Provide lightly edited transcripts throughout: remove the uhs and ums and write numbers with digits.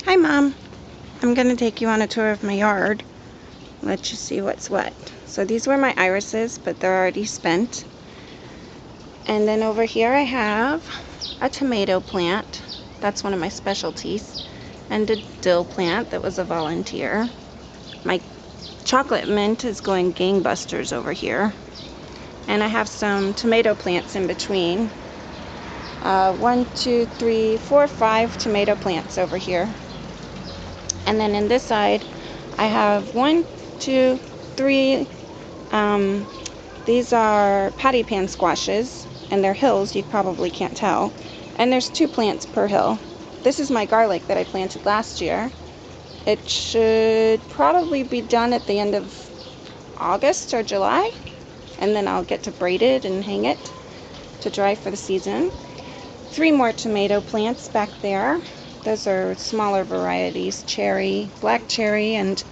Hi, Mom. I'm going to take you on a tour of my yard. Let you see what's what. So these were my irises, but they're already spent. And then over here I have a tomato plant. That's one of my specialties. And a dill plant that was a volunteer. My chocolate mint is going gangbusters over here. And I have some tomato plants in between. 1, 2, 3, 4, 5 tomato plants over here. And then in this side, I have 1, 2, 3. These are patty pan squashes, and they're hills. You probably can't tell. And there's 2 plants per hill. This is my garlic that I planted last year. It should probably be done at the end of August or July, and then I'll get to braid it and hang it to dry for the season. 3 more tomato plants back there. Those are smaller varieties, cherry, black cherry, and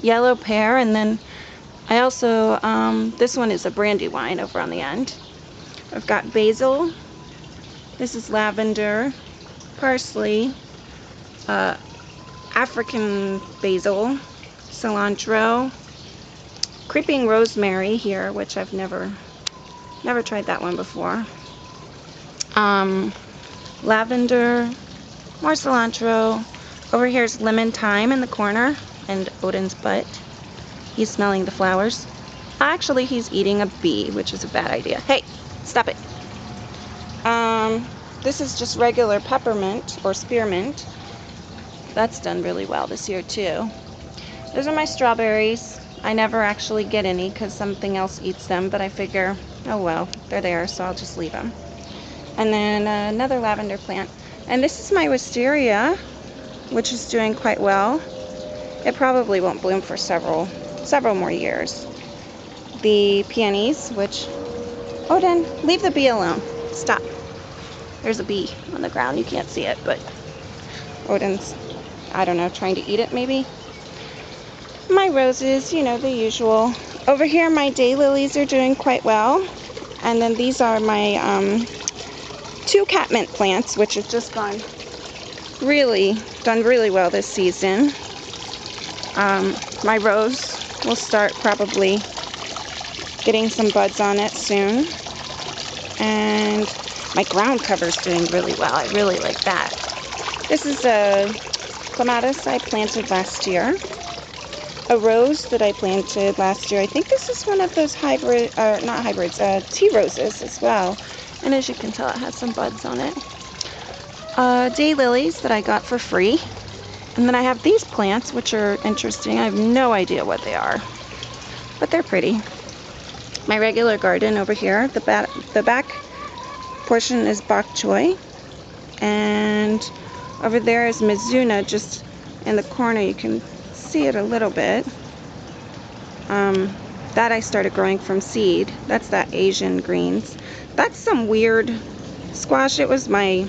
yellow pear. And then I also, this one is a brandywine over on the end. I've got basil. This is lavender, parsley, African basil, cilantro, creeping rosemary here, which I've never tried that one before. Lavender, more cilantro. Over here is lemon thyme in the corner, and Odin's butt. He's smelling the flowers. Actually, he's eating a bee, which is a bad idea. Hey, stop it. This is just regular peppermint or spearmint. That's done really well this year too. Those are my strawberries. I never actually get any because something else eats them, but I figure, oh well, they're there, so I'll just leave them. And then another lavender plant. And this is my wisteria, which is doing quite well. It probably won't bloom for several more years. The peonies, which, Odin, leave the bee alone. Stop. There's a bee on the ground. You can't see it, but Odin's, I don't know, trying to eat it maybe. My roses, you know, the usual. Over here, my daylilies are doing quite well. And then these are my 2 catmint plants, which have just done really well this season. My rose will start probably getting some buds on it soon. And my ground cover is doing really well. I really like that. This is a clematis I planted last year. A rose that I planted last year. I think this is one of those hybrid, not hybrids, tea roses as well. And as you can tell, it has some buds on it. Daylilies that I got for free. And then I have these plants, which are interesting. I have no idea what they are, but they're pretty. My regular garden over here, the back portion is bok choy. And over there is mizuna, just in the corner. You can see it a little bit. That I started growing from seed. That's that Asian greens. That's some weird squash. It was my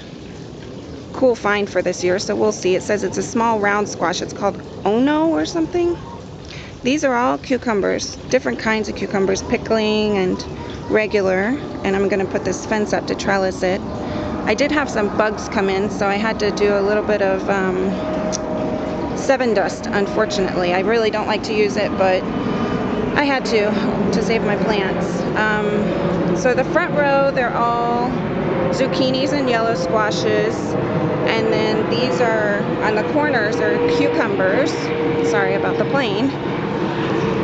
cool find for this year, so we'll see. It says it's a small round squash. It's called Ono or something. These are all cucumbers, different kinds of cucumbers, pickling and regular. And I'm going to put this fence up to trellis it. I did have some bugs come in, so I had to do a little bit of Sevin dust, unfortunately. I really don't like to use it, but I had to save my plants. So the front row, they're all zucchinis and yellow squashes. And then these are, on the corners, are cucumbers. Sorry about the plane.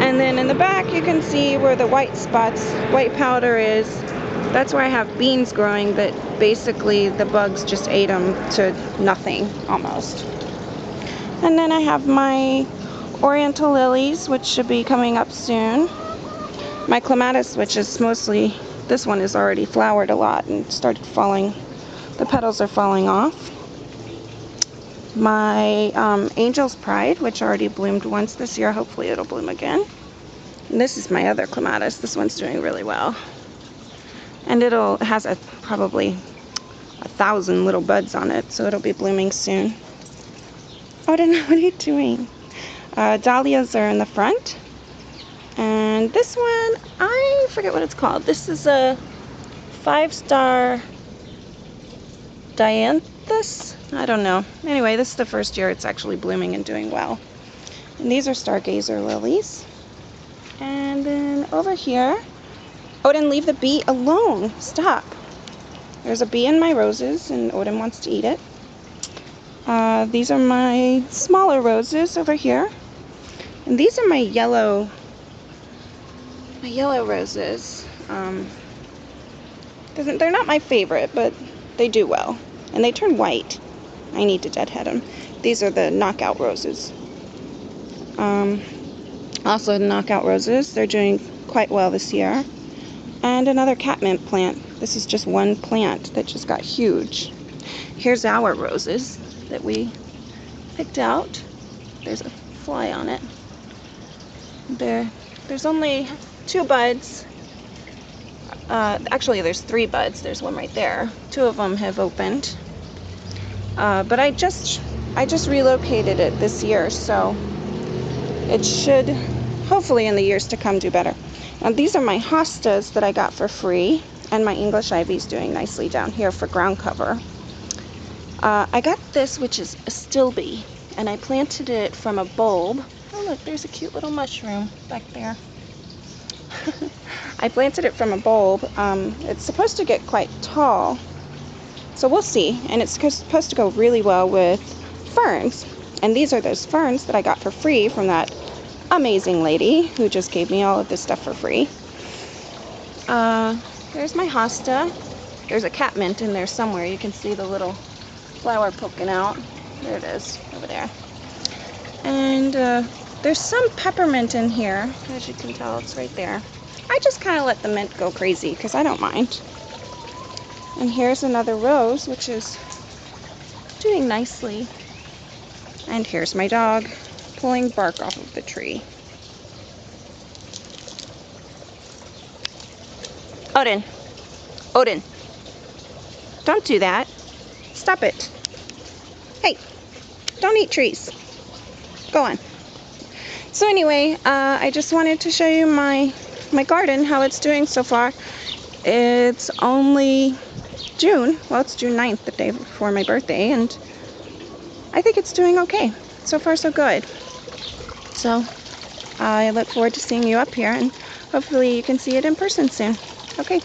And then in the back, you can see where the white spots, white powder is. That's where I have beans growing that basically the bugs just ate them to nothing, almost. And then I have my oriental lilies, which should be coming up soon. My clematis, which is mostly, this one is already flowered a lot and started falling. The petals are falling off. My Angel's Pride, which already bloomed once this year. Hopefully it'll bloom again. And this is my other clematis. This one's doing really well. And it has probably 1,000 little buds on it, so it'll be blooming soon. Odin, what are you doing? Dahlias are in the front. And this one, I forget what it's called. This is a 5-star dianthus. I don't know. Anyway, this is the first year it's actually blooming and doing well. And these are stargazer lilies. And then over here, Odin, leave the bee alone. Stop. There's a bee in my roses and Odin wants to eat it. These are my smaller roses over here. And these are my yellow roses. They're not my favorite, but they do well. And they turn white. I need to deadhead them. These are the knockout roses. Also the knockout roses, they're doing quite well this year. And another catmint plant. This is just one plant that just got huge. Here's our roses that we picked out. There's a fly on it. There's only 2 buds. Actually, there's 3 buds. There's one right there. 2 of them have opened. But I just relocated it this year, so it should, hopefully in the years to come, do better. Now these are my hostas that I got for free, and my English ivy's doing nicely down here for ground cover. I got this, which is a stilbe, and I planted it from a bulb. Oh look, there's a cute little mushroom back there. I planted it from a bulb. It's supposed to get quite tall, so we'll see. And it's supposed to go really well with ferns. And these are those ferns that I got for free from that amazing lady who just gave me all of this stuff for free. There's my hosta. There's a catmint in there somewhere. You can see the little flower poking out. There it is, over there. And there's some peppermint in here. As you can tell, it's right there. I just kind of let the mint go crazy because I don't mind. And here's another rose, which is doing nicely. And here's my dog pulling bark off of the tree. Odin. Odin. Don't do that. Stop it. Hey, don't eat trees. Go on. So anyway, I just wanted to show you my garden, how it's doing so far. It's only June. Well, it's June 9th, the day before my birthday, and I think it's doing okay. So far, so good. So I look forward to seeing you up here, and hopefully you can see it in person soon. Okay.